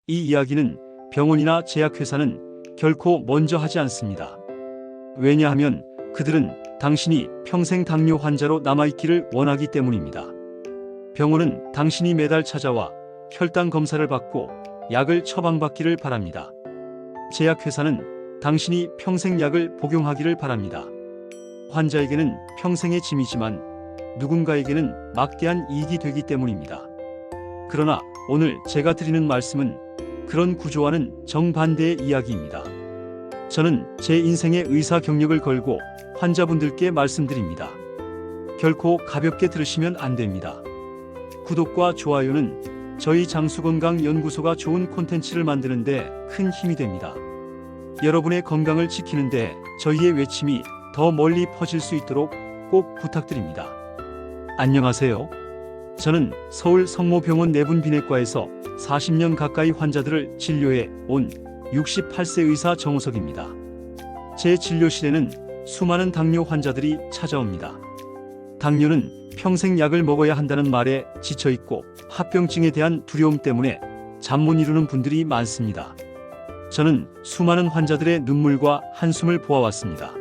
이 이야기는 병원이나 제약회사는 결코 먼저 하지 않습니다. 왜냐하면 그들은 당신이 평생 당뇨 환자로 남아있기를 원하기 때문입니다. 병원은 당신이 매달 찾아와 혈당 검사를 받고 약을 처방받기를 바랍니다. 제약회사는 당신이 평생 약을 복용하기를 바랍니다. 환자에게는 평생의 짐이지만 누군가에게는 막대한 이익이 되기 때문입니다. 그러나 오늘 제가 드리는 말씀은 그런 구조와는 정반대의 이야기입니다. 저는 제 인생의 의사 경력을 걸고 환자분들께 말씀드립니다. 결코 가볍게 들으시면 안 됩니다. 구독과 좋아요는 저희 장수건강연구소가 좋은 콘텐츠를 만드는데 큰 힘이 됩니다. 여러분의 건강을 지키는데 저희의 외침이 더 멀리 퍼질 수 있도록 꼭 부탁드립니다. 안녕하세요. 저는 서울 성모병원 내분비내과에서 40년 가까이 환자들을 진료해 온 68세 의사 정우석입니다. 제 진료실에는 수많은 당뇨 환자들이 찾아옵니다. 당뇨는 평생 약을 먹어야 한다는 말에 지쳐있고 합병증에 대한 두려움 때문에 잠 못 이루는 분들이 많습니다. 저는 수많은 환자들의 눈물과 한숨을 보아왔습니다.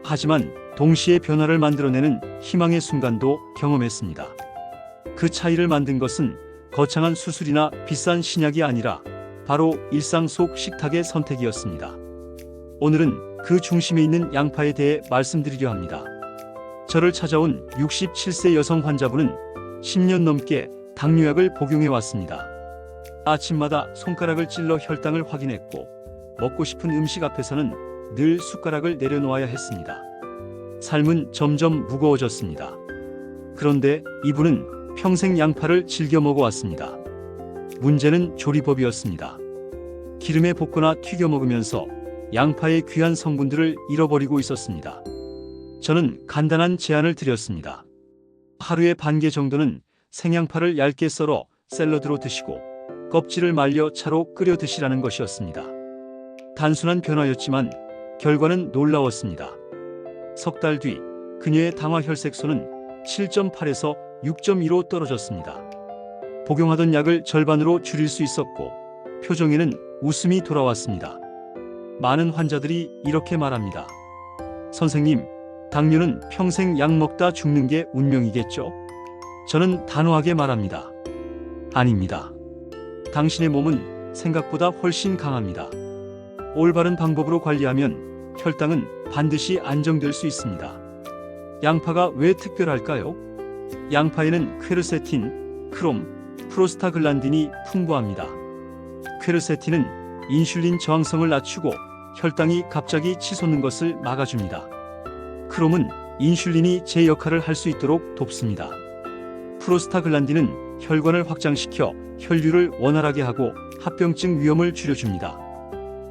하지만 동시에 변화를 만들어내는 희망의 순간도 경험했습니다. 그 차이를 만든 것은 거창한 수술이나 비싼 신약이 아니라 바로 일상 속 식탁의 선택이었습니다. 오늘은 그 중심에 있는 양파에 대해 말씀드리려 합니다. 저를 찾아온 67세 여성 환자분은 10년 넘게 당뇨약을 복용해 왔습니다. 아침마다 손가락을 찔러 혈당을 확인했고 먹고 싶은 음식 앞에서는 늘 숟가락을 내려놓아야 했습니다. 삶은 점점 무거워졌습니다. 그런데 이분은 평생 양파를 즐겨 먹어왔습니다. 문제는 조리법이었습니다. 기름에 볶거나 튀겨 먹으면서 양파의 귀한 성분들을 잃어버리고 있었습니다. 저는 간단한 제안을 드렸습니다. 하루에 반 개 정도는 생양파를 얇게 썰어 샐러드로 드시고 껍질을 말려 차로 끓여 드시라는 것이었습니다. 단순한 변화였지만 결과는 놀라웠습니다. 석 달 뒤 그녀의 당화 혈색소는 7.8에서 6.2로 떨어졌습니다. 복용하던 약을 절반으로 줄일 수 있었고 표정에는 웃음이 돌아왔습니다. 많은 환자들이 이렇게 말합니다. 선생님, 당뇨는 평생 약 먹다 죽는 게 운명이겠죠? 저는 단호하게 말합니다. 아닙니다. 당신의 몸은 생각보다 훨씬 강합니다. 올바른 방법으로 관리하면 혈당은 반드시 안정될 수 있습니다. 양파가 왜 특별할까요? 양파에는 퀘르세틴, 크롬, 프로스타글란딘이 풍부합니다. 퀘르세틴은 인슐린 저항성을 낮추고 혈당이 갑자기 치솟는 것을 막아줍니다. 크롬은 인슐린이 제 역할을 할 수 있도록 돕습니다. 프로스타글란딘은 혈관을 확장시켜 혈류를 원활하게 하고 합병증 위험을 줄여줍니다.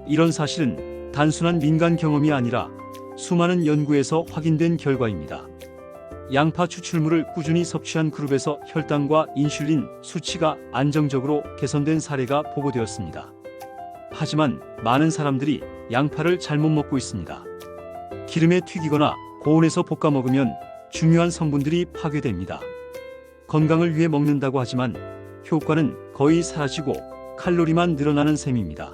이런 사실은 단순한 민간 경험이 아니라 수많은 연구에서 확인된 결과입니다. 양파 추출물을 꾸준히 섭취한 그룹에서 혈당과 인슐린 수치가 안정적으로 개선된 사례가 보고되었습니다. 하지만 많은 사람들이 양파를 잘못 먹고 있습니다. 기름에 튀기거나 고온에서 볶아 먹으면 중요한 성분들이 파괴됩니다. 건강을 위해 먹는다고 하지만 효과는 거의 사라지고 칼로리만 늘어나는 셈입니다.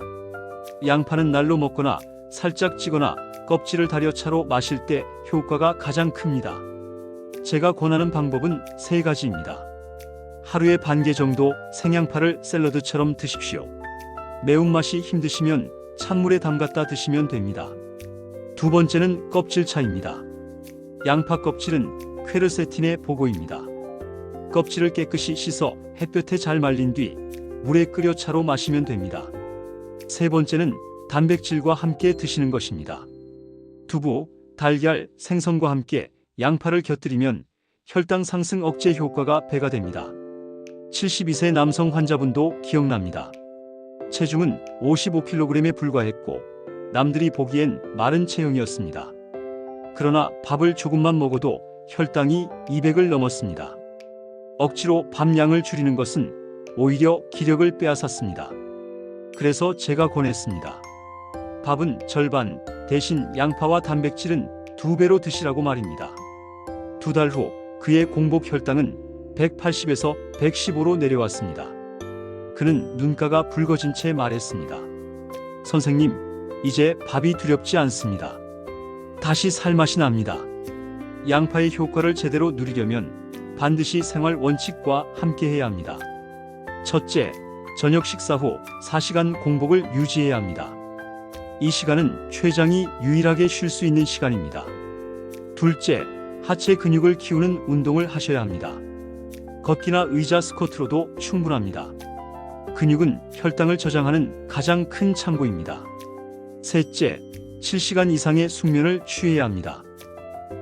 양파는 날로 먹거나 살짝 찌거나 껍질을 다려 차로 마실 때 효과가 가장 큽니다. 제가 권하는 방법은 3가지입니다. 하루에 반 개 정도 생양파를 샐러드처럼 드십시오. 매운맛이 힘드시면 찬물에 담갔다 드시면 됩니다. 두 번째는 껍질 차이입니다. 양파 껍질은 퀘르세틴의 보고입니다. 껍질을 깨끗이 씻어 햇볕에 잘 말린 뒤 물에 끓여 차로 마시면 됩니다. 세 번째는 단백질과 함께 드시는 것입니다. 두부, 달걀, 생선과 함께 양파를 곁들이면 혈당 상승 억제 효과가 배가 됩니다. 72세 남성 환자분도 기억납니다. 체중은 55kg에 불과했고 남들이 보기엔 마른 체형이었습니다. 그러나 밥을 조금만 먹어도 혈당이 200을 넘었습니다. 억지로 밥 양을 줄이는 것은 오히려 기력을 빼앗았습니다. 그래서 제가 권했습니다. 밥은 절반, 대신 양파와 단백질은 2배로 드시라고 말입니다. 2달 후 그의 공복 혈당은 180에서 115로 내려왔습니다. 그는 눈가가 붉어진 채 말했습니다. 선생님, 이제 밥이 두렵지 않습니다. 다시 살 맛이 납니다. 양파의 효과를 제대로 누리려면 반드시 생활 원칙과 함께해야 합니다. 첫째, 저녁 식사 후 4시간 공복을 유지해야 합니다. 이 시간은 췌장이 유일하게 쉴 수 있는 시간입니다. 둘째, 하체 근육을 키우는 운동을 하셔야 합니다. 걷기나 의자 스쿼트로도 충분합니다. 근육은 혈당을 저장하는 가장 큰 창고입니다. 셋째, 7시간 이상의 숙면을 취해야 합니다.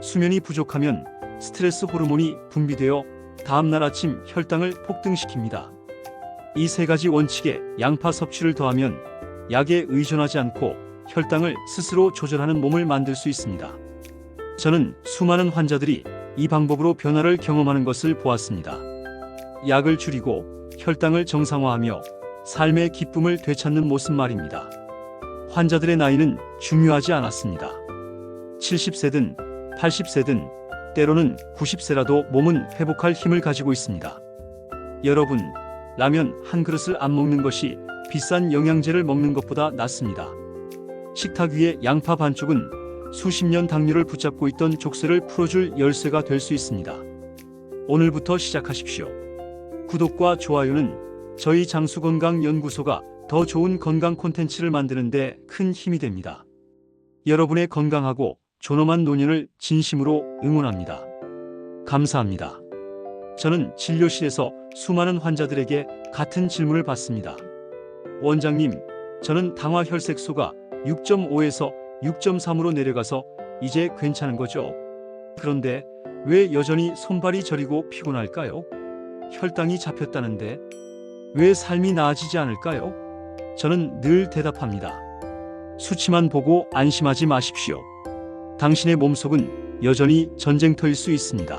수면이 부족하면 스트레스 호르몬이 분비되어 다음날 아침 혈당을 폭등시킵니다. 이 세 가지 원칙에 양파 섭취를 더하면 약에 의존하지 않고 혈당을 스스로 조절하는 몸을 만들 수 있습니다. 저는 수많은 환자들이 이 방법으로 변화를 경험하는 것을 보았습니다. 약을 줄이고 혈당을 정상화하며 삶의 기쁨을 되찾는 모습 말입니다. 환자들의 나이는 중요하지 않았습니다. 70세든 80세든 때로는 90세라도 몸은 회복할 힘을 가지고 있습니다. 여러분, 라면 한 그릇을 안 먹는 것이 비싼 영양제를 먹는 것보다 낫습니다. 식탁 위에 양파 반쪽은 수십 년 당뇨를 붙잡고 있던 족쇄를 풀어줄 열쇠가 될 수 있습니다. 오늘부터 시작하십시오. 구독과 좋아요는 저희 장수건강연구소가 더 좋은 건강 콘텐츠를 만드는 데 큰 힘이 됩니다. 여러분의 건강하고 존엄한 노년을 진심으로 응원합니다. 감사합니다. 저는 진료실에서 수많은 환자들에게 같은 질문을 받습니다. 원장님, 저는 당화혈색소가 6.5에서 6.3으로 내려가서 이제 괜찮은 거죠? 그런데 왜 여전히 손발이 저리고 피곤할까요? 혈당이 잡혔다는데 왜 삶이 나아지지 않을까요? 저는 늘 대답합니다. 수치만 보고 안심하지 마십시오. 당신의 몸속은 여전히 전쟁터일 수 있습니다.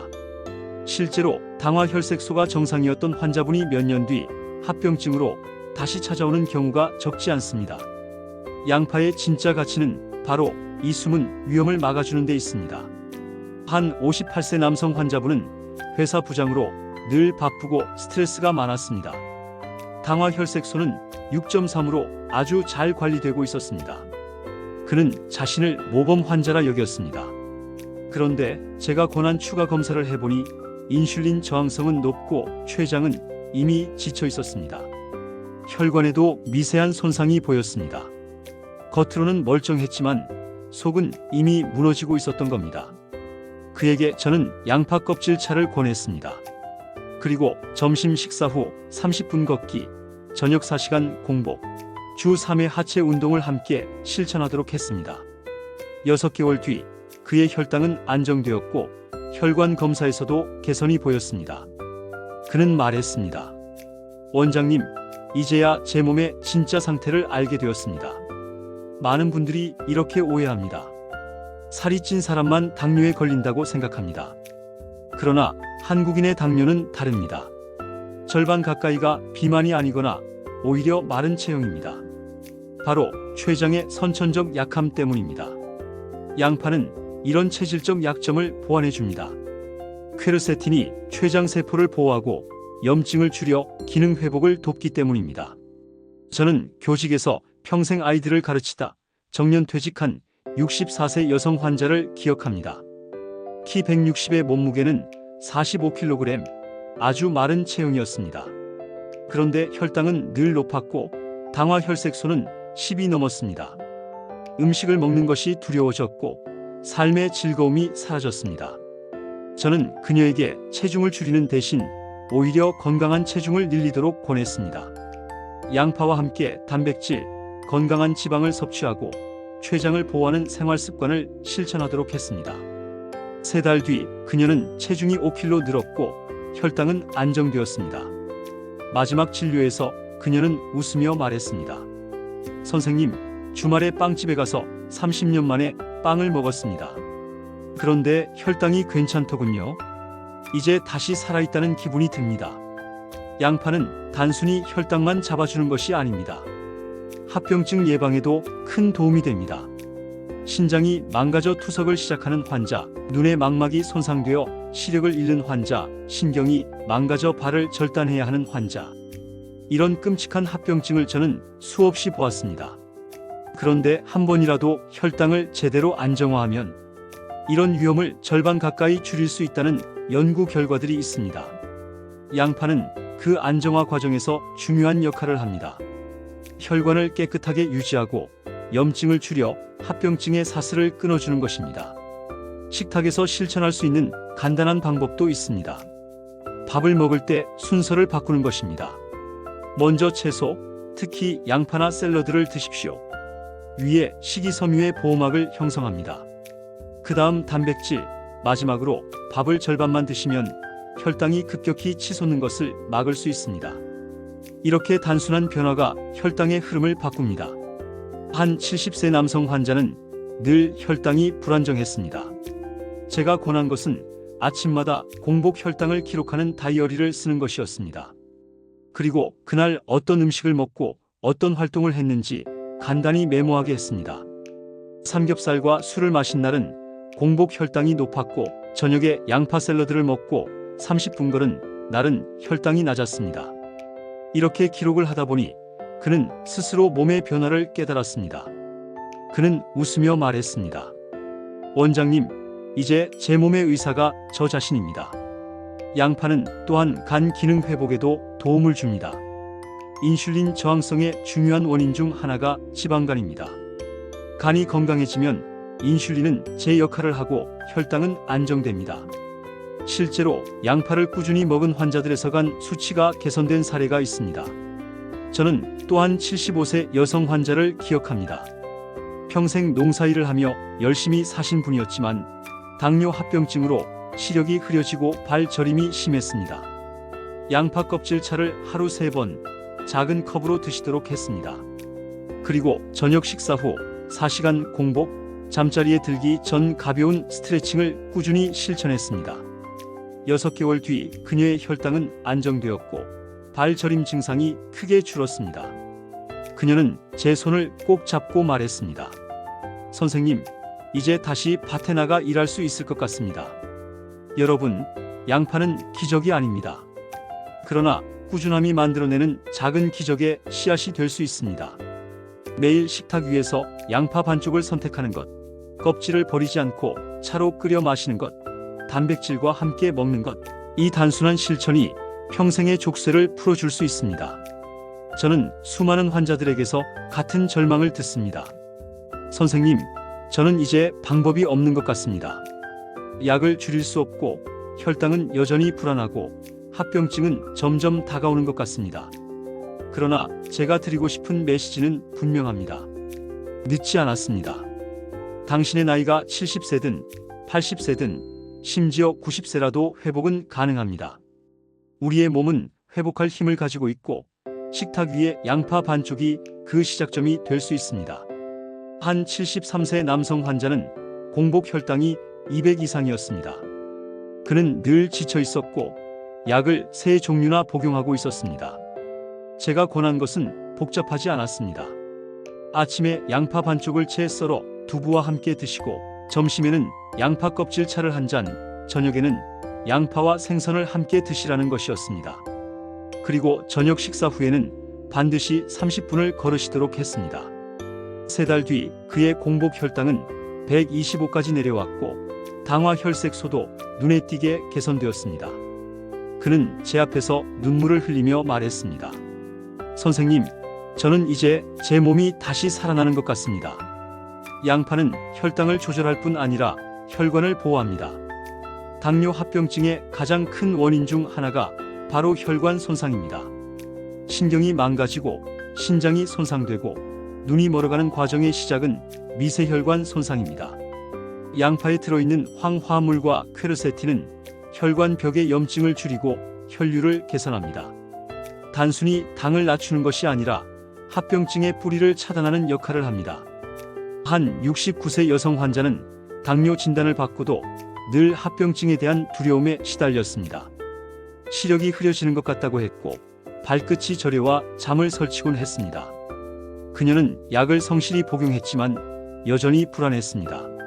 실제로 당화혈색소가 정상이었던 환자분이 몇 년 뒤 합병증으로 다시 찾아오는 경우가 적지 않습니다. 양파의 진짜 가치는 바로 이 숨은 위험을 막아주는 데 있습니다. 한 58세 남성 환자분은 회사 부장으로 늘 바쁘고 스트레스가 많았습니다. 당화혈색소는 6.3으로 아주 잘 관리되고 있었습니다. 그는 자신을 모범 환자라 여겼습니다. 그런데 제가 권한 추가 검사를 해보니 인슐린 저항성은 높고 췌장은 이미 지쳐 있었습니다. 혈관에도 미세한 손상이 보였습니다. 겉으로는 멀쩡했지만 속은 이미 무너지고 있었던 겁니다. 그에게 저는 양파 껍질 차를 권했습니다. 그리고 점심 식사 후 30분 걷기, 저녁 4시간 공복, 주 3회 하체 운동을 함께 실천하도록 했습니다. 6개월 뒤 그의 혈당은 안정되었고 혈관 검사에서도 개선이 보였습니다. 그는 말했습니다. 원장님, 이제야 제 몸의 진짜 상태를 알게 되었습니다. 많은 분들이 이렇게 오해합니다. 살이 찐 사람만 당뇨에 걸린다고 생각합니다. 그러나 한국인의 당뇨는 다릅니다. 절반 가까이가 비만이 아니거나 오히려 마른 체형입니다. 바로 췌장의 선천적 약함 때문입니다. 양파는 이런 체질적 약점을 보완해 줍니다. 퀘르세틴이 췌장 세포를 보호하고 염증을 줄여 기능 회복을 돕기 때문입니다. 저는 교직에서 평생 아이들을 가르치다 정년 퇴직한 64세 여성 환자를 기억합니다. 키 160의 몸무게는 45kg, 아주 마른 체형이었습니다. 그런데 혈당은 늘 높았고 당화혈색소는 10이 넘었습니다. 음식을 먹는 것이 두려워졌고 삶의 즐거움이 사라졌습니다. 저는 그녀에게 체중을 줄이는 대신 오히려 건강한 체중을 늘리도록 권했습니다. 양파와 함께 단백질, 건강한 지방을 섭취하고 췌장을 보호하는 생활 습관을 실천하도록 했습니다. 3달 뒤 그녀는 체중이 5kg 늘었고 혈당은 안정되었습니다. 마지막 진료에서 그녀는 웃으며 말했습니다. 선생님, 주말에 빵집에 가서 30년 만에 빵을 먹었습니다. 그런데 혈당이 괜찮더군요. 이제 다시 살아있다는 기분이 듭니다. 양파는 단순히 혈당만 잡아주는 것이 아닙니다. 합병증 예방에도 큰 도움이 됩니다. 신장이 망가져 투석을 시작하는 환자, 눈의 망막이 손상되어 시력을 잃는 환자, 신경이 망가져 발을 절단해야 하는 환자, 이런 끔찍한 합병증을 저는 수없이 보았습니다. 그런데 한 번이라도 혈당을 제대로 안정화하면 이런 위험을 절반 가까이 줄일 수 있다는 연구 결과들이 있습니다. 양파는 그 안정화 과정에서 중요한 역할을 합니다. 혈관을 깨끗하게 유지하고 염증을 줄여 합병증의 사슬을 끊어주는 것입니다. 식탁에서 실천할 수 있는 간단한 방법도 있습니다. 밥을 먹을 때 순서를 바꾸는 것입니다. 먼저 채소, 특히 양파나 샐러드를 드십시오. 위에 식이섬유의 보호막을 형성합니다. 그 다음 단백질, 마지막으로 밥을 절반만 드시면 혈당이 급격히 치솟는 것을 막을 수 있습니다. 이렇게 단순한 변화가 혈당의 흐름을 바꿉니다. 한 70세 남성 환자는 늘 혈당이 불안정했습니다. 제가 권한 것은 아침마다 공복 혈당을 기록하는 다이어리를 쓰는 것이었습니다. 그리고 그날 어떤 음식을 먹고 어떤 활동을 했는지 간단히 메모하게 했습니다. 삼겹살과 술을 마신 날은 공복 혈당이 높았고 저녁에 양파 샐러드를 먹고 30분 걸은 날은 혈당이 낮았습니다. 이렇게 기록을 하다 보니 그는 스스로 몸의 변화를 깨달았습니다. 그는 웃으며 말했습니다. 원장님, 이제 제 몸의 의사가 저 자신입니다. 양파는 또한 간 기능 회복에도 도움을 줍니다. 인슐린 저항성의 중요한 원인 중 하나가 지방간입니다. 간이 건강해지면 인슐린은 제 역할을 하고 혈당은 안정됩니다. 실제로 양파를 꾸준히 먹은 환자들에서 간 수치가 개선된 사례가 있습니다. 저는 또한 75세 여성 환자를 기억합니다. 평생 농사일을 하며 열심히 사신 분이었지만 당뇨 합병증으로 시력이 흐려지고 발 저림이 심했습니다. 양파 껍질 차를 하루 3번 작은 컵으로 드시도록 했습니다. 그리고 저녁 식사 후 4시간 공복, 잠자리에 들기 전 가벼운 스트레칭을 꾸준히 실천했습니다. 6개월 뒤 그녀의 혈당은 안정되었고 발 저림 증상이 크게 줄었습니다. 그녀는 제 손을 꼭 잡고 말했습니다. 선생님, 이제 다시 밭에 나가 일할 수 있을 것 같습니다. 여러분, 양파는 기적이 아닙니다. 그러나 꾸준함이 만들어내는 작은 기적의 씨앗이 될 수 있습니다. 매일 식탁 위에서 양파 반쪽을 선택하는 것, 껍질을 버리지 않고 차로 끓여 마시는 것, 단백질과 함께 먹는 것, 이 단순한 실천이 평생의 족쇄를 풀어줄 수 있습니다. 저는 수많은 환자들에게서 같은 절망을 듣습니다. 선생님, 저는 이제 방법이 없는 것 같습니다. 약을 줄일 수 없고 혈당은 여전히 불안하고 합병증은 점점 다가오는 것 같습니다. 그러나 제가 드리고 싶은 메시지는 분명합니다. 늦지 않았습니다. 당신의 나이가 70세든 80세든 심지어 90세라도 회복은 가능합니다. 우리의 몸은 회복할 힘을 가지고 있고 식탁 위에 양파 반쪽이 그 시작점이 될 수 있습니다. 한 73세 남성 환자는 공복 혈당이 200 이상이었습니다. 그는 늘 지쳐 있었고 약을 3종류나 복용하고 있었습니다. 제가 권한 것은 복잡하지 않았습니다. 아침에 양파 반쪽을 채 썰어 두부와 함께 드시고 점심에는 양파 껍질 차를 한 잔, 저녁에는 양파와 생선을 함께 드시라는 것이었습니다. 그리고 저녁 식사 후에는 반드시 30분을 걸으시도록 했습니다. 3달 뒤 그의 공복 혈당은 125까지 내려왔고 당화 혈색소도 눈에 띄게 개선되었습니다. 그는 제 앞에서 눈물을 흘리며 말했습니다. 선생님, 저는 이제 제 몸이 다시 살아나는 것 같습니다. 양파는 혈당을 조절할 뿐 아니라 혈관을 보호합니다. 당뇨 합병증의 가장 큰 원인 중 하나가 바로 혈관 손상입니다. 신경이 망가지고 신장이 손상되고 눈이 멀어가는 과정의 시작은 미세혈관 손상입니다. 양파에 들어있는 황화물과 퀘르세틴은 혈관 벽의 염증을 줄이고 혈류를 개선합니다. 단순히 당을 낮추는 것이 아니라 합병증의 뿌리를 차단하는 역할을 합니다. 한 69세 여성 환자는 당뇨 진단을 받고도 늘 합병증에 대한 두려움에 시달렸습니다. 시력이 흐려지는 것 같다고 했고 발끝이 저려와 잠을 설치곤 했습니다. 그녀는 약을 성실히 복용했지만 여전히 불안했습니다.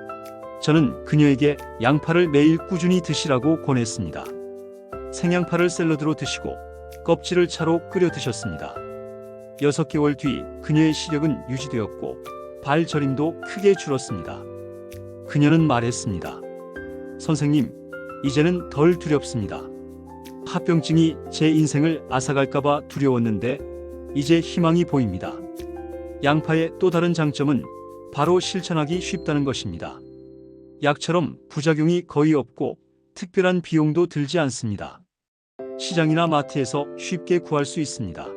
저는 그녀에게 양파를 매일 꾸준히 드시라고 권했습니다. 생양파를 샐러드로 드시고 껍질을 차로 끓여 드셨습니다. 6개월 뒤 그녀의 시력은 유지되었고 발저림도 크게 줄었습니다. 그녀는 말했습니다. 선생님, 이제는 덜 두렵습니다. 합병증이 제 인생을 앗아갈까봐 두려웠는데 이제 희망이 보입니다. 양파의 또 다른 장점은 바로 실천하기 쉽다는 것입니다. 약처럼 부작용이 거의 없고 특별한 비용도 들지 않습니다. 시장이나 마트에서 쉽게 구할 수 있습니다.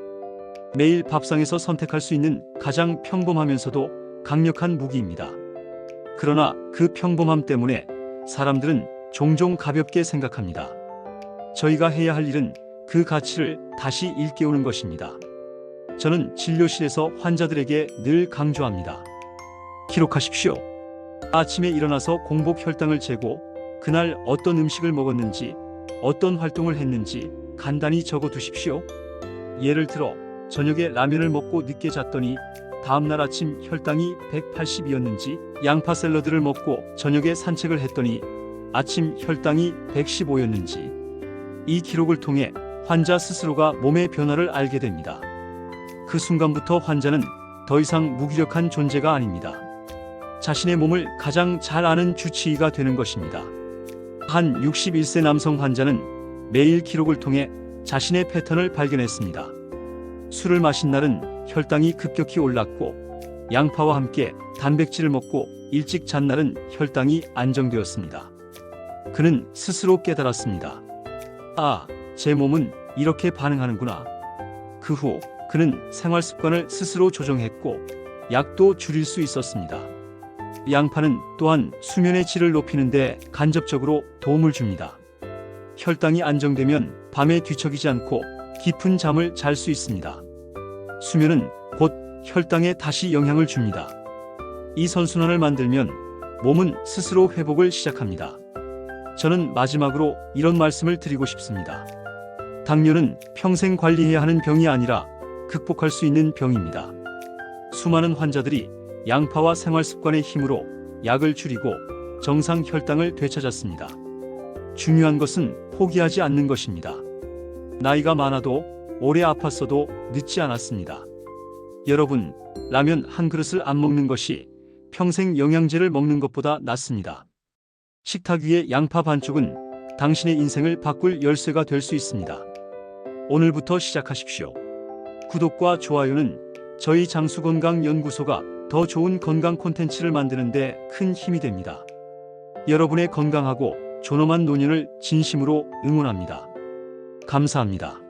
매일 밥상에서 선택할 수 있는 가장 평범하면서도 강력한 무기입니다. 그러나 그 평범함 때문에 사람들은 종종 가볍게 생각합니다. 저희가 해야 할 일은 그 가치를 다시 일깨우는 것입니다. 저는 진료실에서 환자들에게 늘 강조합니다. 기록하십시오. 아침에 일어나서 공복 혈당을 재고 그날 어떤 음식을 먹었는지, 어떤 활동을 했는지 간단히 적어 두십시오. 예를 들어 저녁에 라면을 먹고 늦게 잤더니 다음날 아침 혈당이 180이었는지, 양파 샐러드를 먹고 저녁에 산책을 했더니 아침 혈당이 115였는지, 이 기록을 통해 환자 스스로가 몸의 변화를 알게 됩니다. 그 순간부터 환자는 더 이상 무기력한 존재가 아닙니다. 자신의 몸을 가장 잘 아는 주치의가 되는 것입니다. 한 61세 남성 환자는 매일 기록을 통해 자신의 패턴을 발견했습니다. 술을 마신 날은 혈당이 급격히 올랐고, 양파와 함께 단백질을 먹고 일찍 잔 날은 혈당이 안정되었습니다. 그는 스스로 깨달았습니다. 아, 제 몸은 이렇게 반응하는구나. 그 후 그는 생활 습관을 스스로 조정했고 약도 줄일 수 있었습니다. 양파는 또한 수면의 질을 높이는 데 간접적으로 도움을 줍니다. 혈당이 안정되면 밤에 뒤척이지 않고 깊은 잠을 잘 수 있습니다. 수면은 곧 혈당에 다시 영향을 줍니다. 이 선순환을 만들면 몸은 스스로 회복을 시작합니다. 저는 마지막으로 이런 말씀을 드리고 싶습니다. 당뇨는 평생 관리해야 하는 병이 아니라 극복할 수 있는 병입니다. 수많은 환자들이 양파와 생활 습관의 힘으로 약을 줄이고 정상 혈당을 되찾았습니다. 중요한 것은 포기하지 않는 것입니다. 나이가 많아도 오래 아팠어도 늦지 않았습니다. 여러분, 라면 한 그릇을 안 먹는 것이 평생 영양제를 먹는 것보다 낫습니다. 식탁 위의 양파 반쪽은 당신의 인생을 바꿀 열쇠가 될 수 있습니다. 오늘부터 시작하십시오. 구독과 좋아요는 저희 장수건강연구소가 더 좋은 건강 콘텐츠를 만드는 데 큰 힘이 됩니다. 여러분의 건강하고 존엄한 노년을 진심으로 응원합니다. 감사합니다.